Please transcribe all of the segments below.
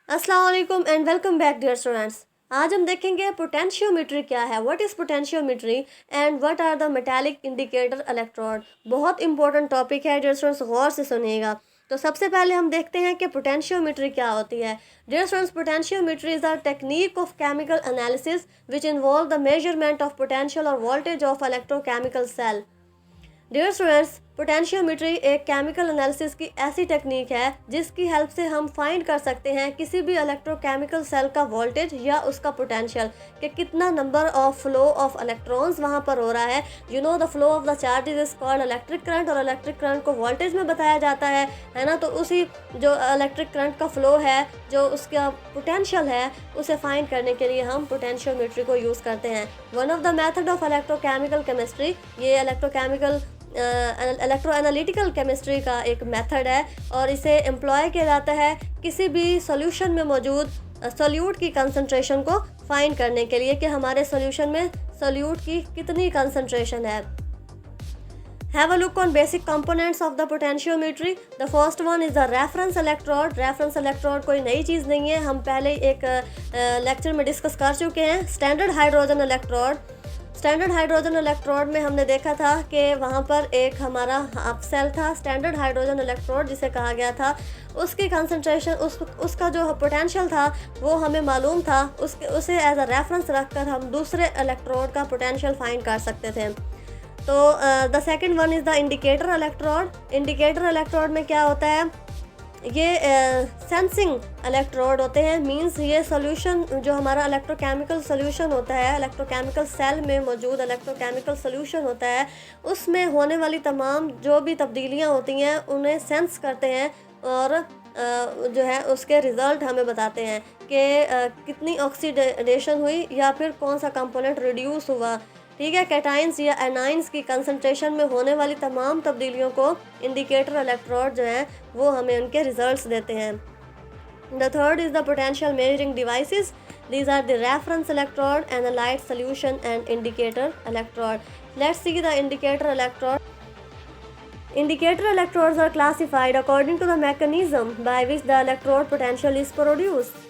अस्सलाम वालेकुम and welcome back dear students. आज हम देखेंगे पोटेंशियोमीट्री क्या है, what is potentiometry and what are the metallic indicator electrode. बहुत इंपॉर्टेंट टॉपिक है डियर स्टूडेंट्स, गौर से सुनिएगा। तो सबसे पहले हम देखते हैं कि पोटेंशियोमीट्री क्या होती है। Dear students, potentiometry is a technique of chemical analysis which involve the measurement of potential और voltage of electrochemical cell. Dear students, potentiometry एक केमिकल एनालिसिस की ऐसी टेक्निक है जिसकी हेल्प से हम फाइंड कर सकते हैं किसी भी इलेक्ट्रोकेमिकल सेल का वोल्टेज या उसका पोटेंशियल, कि कितना number of flow of electrons वहाँ पर हो रहा है। The flow of the charges is called electric current, और इलेक्ट्रिक करंट को वोल्टेज में बताया जाता है ना। तो उसी जो इलेक्ट्रिक करंट का फ्लो है, जो उसका पोटेंशियल है, उसे फाइंड करने के लिए हम पोटेंशियोमीट्री को यूज़ करते हैं। One of the method of electrochemical chemistry, ये इलेक्ट्रो एनालिटिकल केमिस्ट्री का एक मेथड है और इसे एम्प्लॉय किया जाता है किसी भी सॉल्यूशन में मौजूद सोल्यूट की कंसंट्रेशन को फाइंड करने के लिए, कि हमारे सॉल्यूशन में सोल्यूट की कितनी कंसंट्रेशन है। Have a look on basic components of the potentiometry. The first one is the reference electrode. Reference electrode कोई नई चीज़ नहीं है, हम पहले एक लेक्चर में डिस्कस कर चुके हैं। Standard hydrogen electrode, standard hydrogen electrode में हमने देखा था कि वहाँ पर एक हमारा हाफ सेल था स्टैंडर्ड हाइड्रोजन इलेक्ट्रोड जिसे कहा गया था। उसकी कंसंट्रेशन, उसका जो पोटेंशियल था वो हमें मालूम था, उसे एज अ रेफरेंस रखकर हम दूसरे इलेक्ट्रोड का पोटेंशियल फाइंड कर सकते थे। तो the second one is the indicator electrode. Indicator electrode में क्या होता है, ये सेंसिंग इलेक्ट्रोड होते हैं। मींस ये सोल्यूशन, जो हमारा इलेक्ट्रोकेमिकल सोल्यूशन होता है, इलेक्ट्रोकेमिकल सेल में मौजूद इलेक्ट्रोकेमिकल सोल्यूशन होता है, उसमें होने वाली तमाम जो भी तब्दीलियां होती हैं उन्हें सेंस करते हैं और जो है उसके रिज़ल्ट हमें बताते हैं कि कितनी ऑक्सीडेशन हुई या फिर कौन सा कंपोनेंट रिड्यूस हुआ। ठीक है, कैटाइंस या एनाइंस की कंसंट्रेशन में होने वाली तमाम तब्दीलियों को इंडिकेटर इलेक्ट्रोड जो है वो हमें उनके रिजल्ट्स देते हैं। The third is the potential measuring devices. These are the reference electrode, analyte solution and indicator electrode. Let's see the indicator electrode. Indicator electrodes are classified according to the mechanism by which the electrode potential is produced.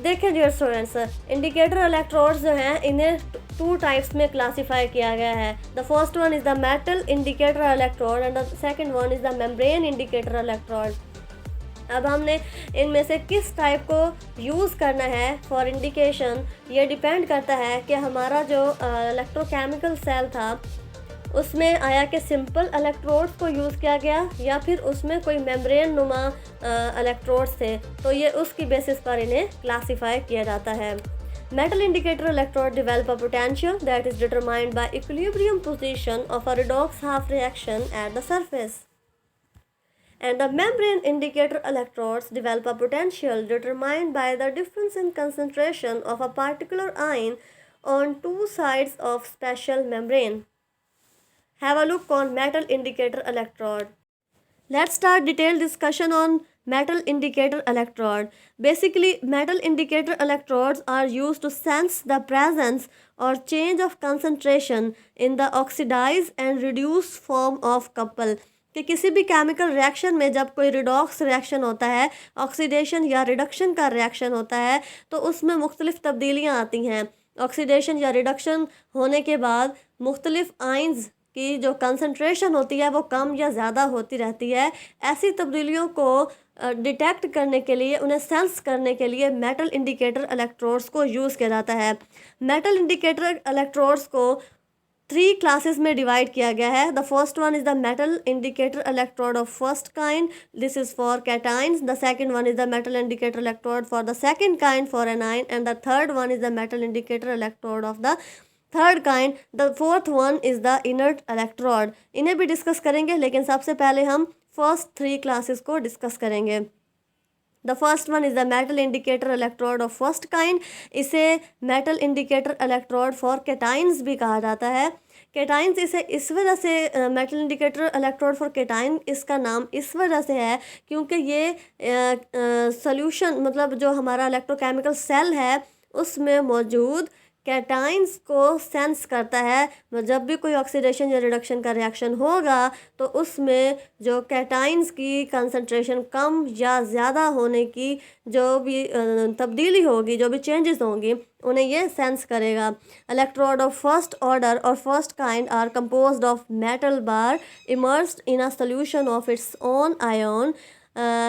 देखिए dear students, indicator electrodes जो हैं इन्हें two types में classify किया गया है। The first one is the metal indicator electrode and the second one is the membrane indicator electrode. अब हमने इनमें से किस टाइप को यूज़ करना है फॉर इंडिकेशन, ये डिपेंड करता है कि हमारा जो इलेक्ट्रोकेमिकल सेल था उसमें आया कि सिंपल इलेक्ट्रोड्स को यूज़ किया गया या फिर उसमें कोई मेम्ब्रेन नुमा इलेक्ट्रोड्स थे, तो ये उसकी बेसिस पर इन्हें क्लासीफाई किया जाता है। Metal indicator electrode develop a potential that is determined by equilibrium position of a redox half reaction at the surface, and the membrane indicator electrodes develop a potential determined by the difference in concentration of a particular ion on two sides of special membrane. Have a look on metal indicator electrode. Let's start detailed discussion on metal indicator electrode. Basically, metal indicator electrodes are used to sense the presence or change of concentration in the oxidized and reduced form of couple. कि किसी भी chemical reaction में जब कोई redox reaction होता है, oxidation या reduction का रिएक्शन होता है, तो उसमें मुख्तलिफ तब्दीलियाँ आती हैं। ऑक्सीडेशन या रिडक्शन होने के बाद मुख्तलिफ आइंस की जो कंसंट्रेशन होती है वो कम या ज़्यादा होती रहती है। ऐसी तब्दीलियों को डिटेक्ट करने के लिए, उन्हें सेंस करने के लिए मेटल इंडिकेटर इलेक्ट्रोड्स को यूज़ किया जाता है। मेटल इंडिकेटर इलेक्ट्रोड्स को 3 क्लासेस में डिवाइड किया गया है। The first one is the metal indicator electrode of first kind, this is for cations. The second one is the metal indicator electrode for the second kind for A9, and the third one is the metal indicator electrode of the third kind. The fourth one is the inert electrode. इन्हें भी discuss करेंगे, लेकिन सबसे पहले हम first 3 classes को discuss करेंगे। The first one is the metal indicator electrode of first kind. इसे metal indicator electrode for cations भी कहा जाता है। कैटाइंस इसे इस वजह से metal indicator electrode for cation इसका नाम इस वजह से है क्योंकि ये सॉल्यूशन, मतलब जो हमारा इलेक्ट्रोकेमिकल सेल है उसमें मौजूद कैटाइंस को सेंस करता है। जब भी कोई ऑक्सीडेशन या रिडक्शन का रिएक्शन होगा तो उसमें जो कैटाइंस की कंसंट्रेशन कम या ज़्यादा होने की जो भी तब्दीली होगी, जो भी चेंजेस होंगी, उन्हें ये सेंस करेगा। इलेक्ट्रोड ऑफ फर्स्ट ऑर्डर और first kind are composed of metal bar immersed in a solution of its own ion.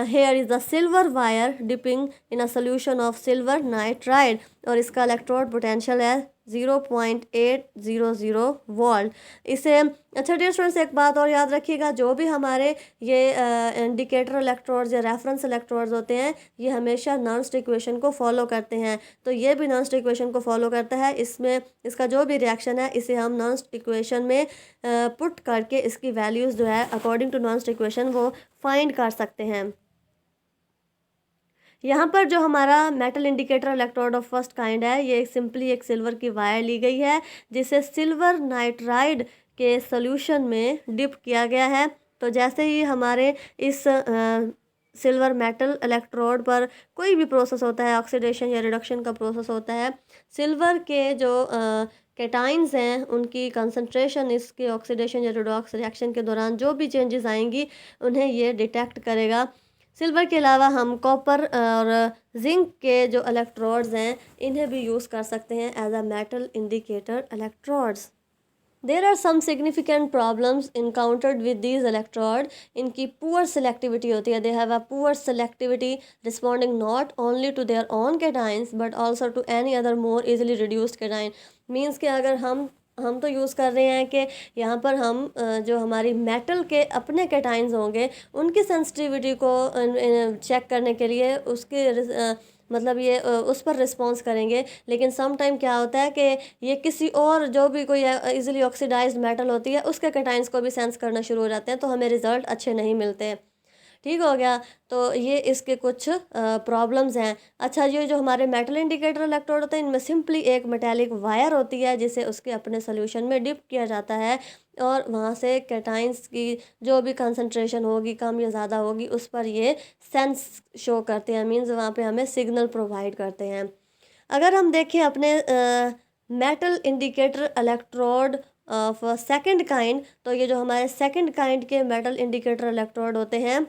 Here is the silver wire dipping in a solution of silver nitride और इसका electrode potential है 0.800 volt. इसे अच्छा dear students, एक बात और याद रखिएगा, जो भी हमारे ये इंडिकेटर इलेक्ट्रोड्स या रेफरेंस इलेक्ट्रोड्स होते हैं ये हमेशा नॉन-स्टिक इक्वेशन को फॉलो करते हैं। तो ये भी नॉन-स्टिक इक्वेशन को फॉलो करता है। इसमें इसका जो भी रिएक्शन है इसे हम नॉन-स्टिक इक्वेशन में पुट करके इसकी वैल्यूज़ जो है अकॉर्डिंग टू नॉन-स्टिक इक्वेशन वो फाइंड कर सकते हैं। यहाँ पर जो हमारा metal indicator electrode of first kind है, ये सिंपली एक सिल्वर की वायर ली गई है जिसे सिल्वर नाइट्राइड के सॉल्यूशन में डिप किया गया है। तो जैसे ही हमारे इस सिल्वर मेटल इलेक्ट्रोड पर कोई भी प्रोसेस होता है, ऑक्सीडेशन या रिडक्शन का प्रोसेस होता है, सिल्वर के जो कैटाइंस हैं उनकी कंसंट्रेशन इसके ऑक्सीडेशन या रिडॉक्स रिएक्शन के दौरान जो भी चेंजेस आएंगी उन्हें ये डिटेक्ट करेगा। सिल्वर के अलावा हम कॉपर और जिंक के जो इलेक्ट्रोड्स हैं इन्हें भी यूज़ कर सकते हैं as a metal indicator electrodes. There are some significant problems encountered with these electrodes. इनकी poor selectivity होती है। They have a poor selectivity responding not only to their own cations but also to any other more easily reduced cation. Means कि अगर हम तो use कर रहे हैं कि यहाँ पर हम जो हमारी मेटल के अपने कैटाइंस होंगे उनकी सेंसिटिविटी को चेक करने के लिए उसके मतलब ये उस पर रिस्पॉन्स करेंगे। लेकिन सम टाइम क्या होता है कि ये किसी और जो भी कोई इजीली ऑक्सीडाइज्ड मेटल होती है उसके कैटाइंस को भी सेंस करना शुरू हो जाते हैं, तो हमें रिज़ल्ट अच्छे नहीं मिलते। ठीक हो गया। तो ये इसके कुछ प्रॉब्लम्स हैं। अच्छा, ये जो हमारे मेटल इंडिकेटर इलेक्ट्रोड होते हैं इनमें सिंपली एक मेटेलिक वायर होती है जिसे उसके अपने सोल्यूशन में डिप किया जाता है और वहाँ से कैटाइंस की जो भी कंसंट्रेशन होगी कम या ज़्यादा होगी उस पर ये सेंस शो करते हैं। मीन्स वहाँ पे हमें सिग्नल प्रोवाइड करते हैं। अगर हम देखें अपने metal indicator electrode of second kind, तो ये जो हमारे सेकंड काइंड के मेटल इंडिकेटर इलेक्ट्रोड होते हैं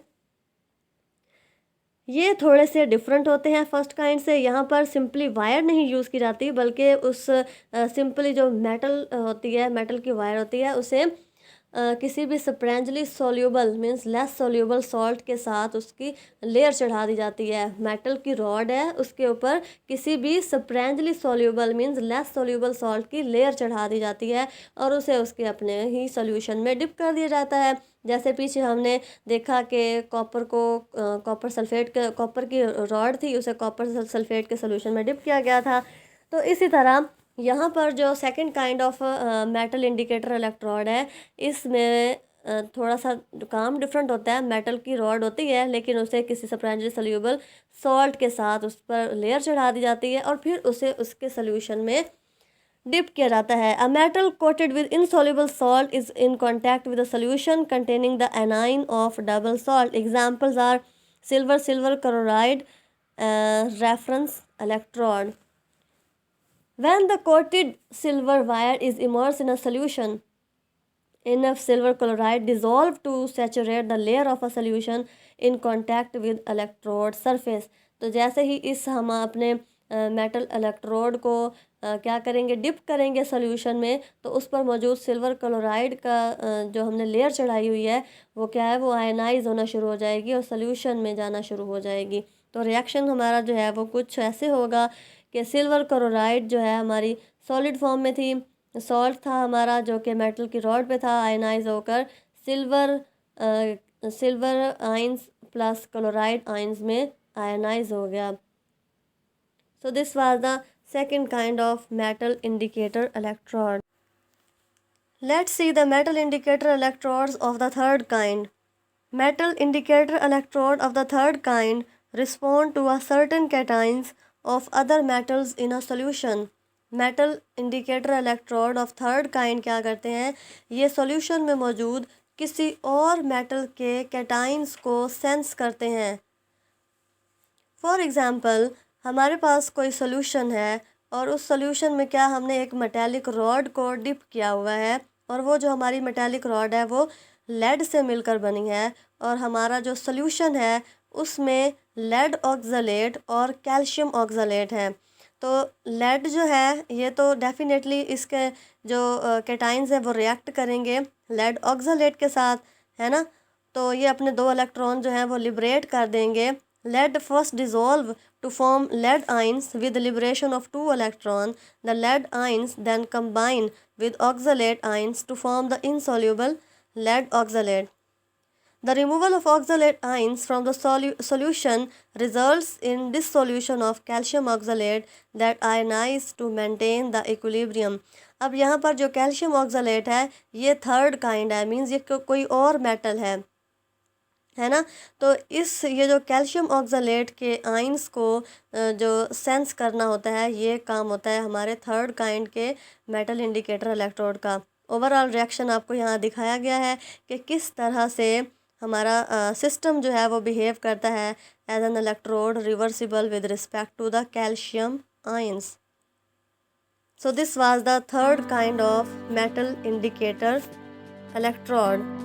ये थोड़े से डिफरेंट होते हैं फर्स्ट काइंड से। यहाँ पर सिंपली वायर नहीं यूज़ की जाती बल्कि उस सिंपली जो मेटल होती है, मेटल की वायर होती है, उसे किसी भी sparingly soluble means less soluble salt के साथ उसकी लेयर चढ़ा दी जाती है। मेटल की रॉड है उसके ऊपर किसी भी sparingly soluble means less soluble salt की लेयर चढ़ा दी जाती है और उसे उसके अपने ही सोल्यूशन में डिप कर दिया जाता है। जैसे पीछे हमने देखा कि कॉपर सल्फेट के कॉपर की रॉड थी, उसे कॉपर सल्फेट के सोल्यूशन में डिप किया गया था। तो इसी तरह यहाँ पर जो second kind of metal indicator electrode है इसमें थोड़ा सा काम डिफरेंट होता है। मेटल की रॉड होती है लेकिन उसे किसी स्प्रेंजली सोल्यूबल सॉल्ट के साथ उस पर लेयर चढ़ा दी जाती है और फिर उसे उसके सोल्यूशन में डिप किया जाता है। A metal coated with insoluble salt is in contact with a solution containing the anion of double salt. Examples are silver chloride reference electrode. When the coated silver wire is immersed in a solution, enough silver chloride dissolve to saturate the layer of a solution in contact with electrode surface। तो जैसे ही इस हम अपने metal electrode को क्या करेंगे, dip करेंगे solution में, तो उस पर मौजूद सिल्वर क्लोराइड का जो हमने लेयर चढ़ाई हुई है वो क्या है, वो आयनाइज होना शुरू हो जाएगी और सोल्यूशन में जाना शुरू हो जाएगी। तो रिएक्शन हमारा जो है वो कुछ ऐसे होगा कि सिल्वर क्लोराइड जो है हमारी सॉलिड फॉर्म में थी, सॉल्ट था हमारा जो कि मेटल की रॉड पे था, आयनाइज होकर silver ions plus chloride ions में आयनाइज हो गया। So this was the second kind of metal indicator electrode. Let's see the metal indicator electrodes of the third kind. Metal indicator electrode of the third kind respond to a certain cations of other metals in a solution. Metal indicator electrode of third kind क्या करते हैं, ये solution में मौजूद किसी और metal के cations को सेंस करते हैं। फॉर एग्ज़ाम्पल, हमारे पास कोई सॉल्यूशन है और उस सॉल्यूशन में क्या हमने एक मेटालिक रॉड को डिप किया हुआ है, और वो जो हमारी मेटालिक रॉड है वो लेड से मिलकर बनी है, और हमारा जो सॉल्यूशन है उसमें लेड ऑक्सलेट और कैल्शियम ऑक्सलेट है। तो लेड जो है ये तो डेफिनेटली इसके जो कैटाइंस हैं वो रिएक्ट करेंगे लेड ऑक्सलेट के साथ, है ना। तो ये अपने 2 इलेक्ट्रॉन जो हैं वो लिबरेट कर देंगे। Lead first dissolve to form lead ions with liberation of 2 electrons. The lead ions then combine with oxalate ions to form the insoluble lead oxalate. The removal of oxalate ions from the solution results in dissolution of calcium oxalate that ionize to maintain the equilibrium. अब यहाँ पर जो calcium oxalate है ये third kind है, means ये कोई और मेटल है ना। तो ये जो कैल्शियम ऑक्सलेट के आइंस को जो सेंस करना होता है, ये काम होता है हमारे थर्ड काइंड के मेटल इंडिकेटर इलेक्ट्रोड का। ओवरऑल रिएक्शन आपको यहाँ दिखाया गया है कि किस तरह से हमारा सिस्टम जो है वो बिहेव करता है as an electrode reversible with respect to the calcium ions. So this was the third kind of metal indicator electrode.